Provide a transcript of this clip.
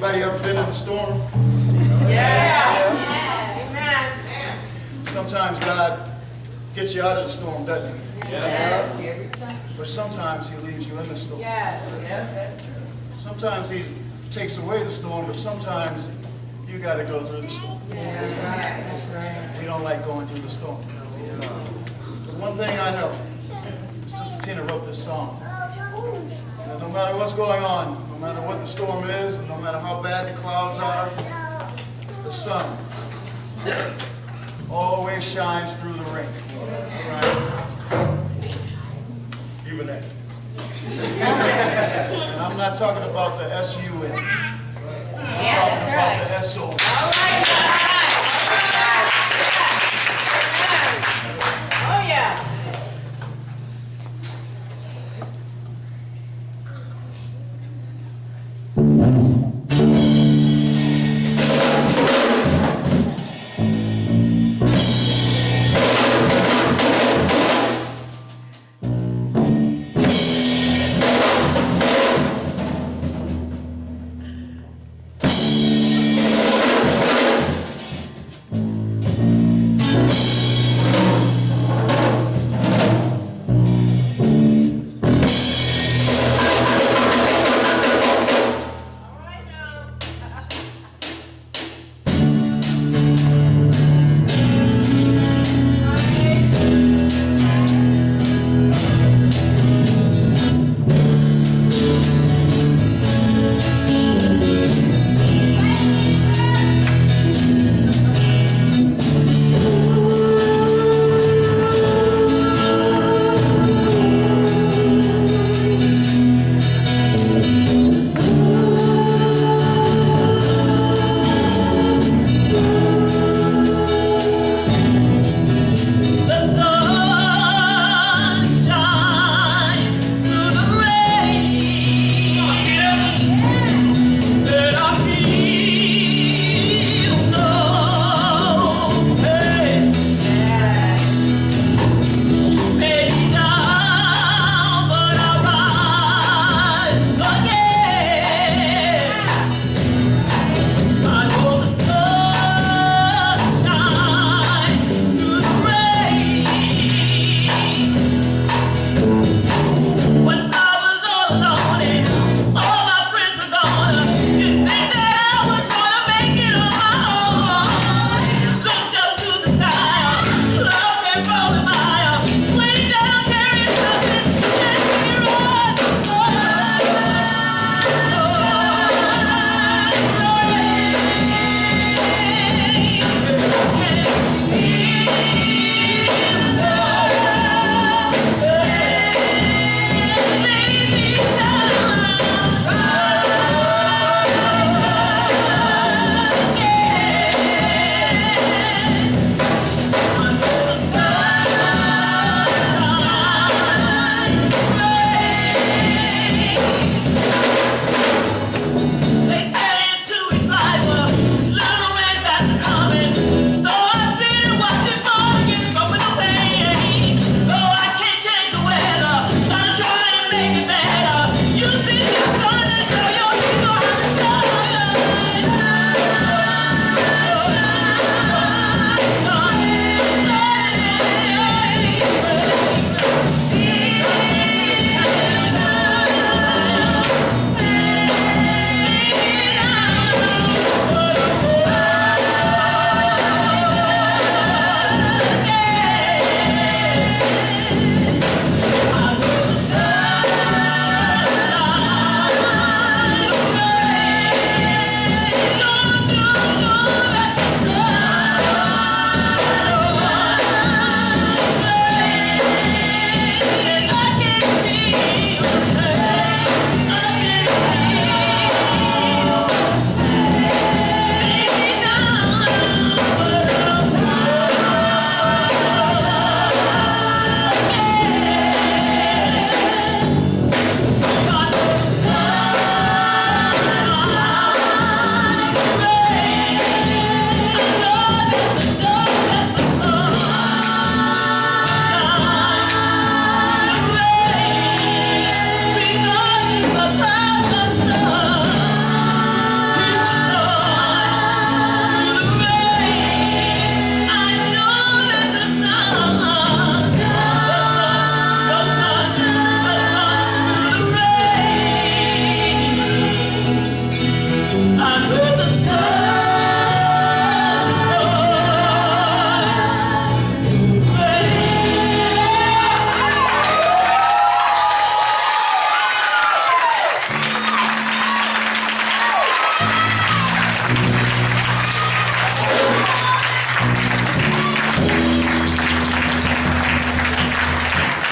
Anybody ever been in a storm? Yeah. Amen. Sometimes God gets you out of the storm, doesn't he? Yes. Every time. But sometimes he leaves you in the storm. Yes. Yes, that's true. Sometimes he takes away the storm, but sometimes you got to go through the storm. Yeah, that's right. That's right. We don't like going through the storm. But one thing I know, Sister Tina wrote this song. And no matter what's going on, no matter what the storm is, and no matter how bad the clouds are, the sun always shines through the rain. Right? Even that. And I'm not talking about the S-U-N. I'm talking about the S-O-N.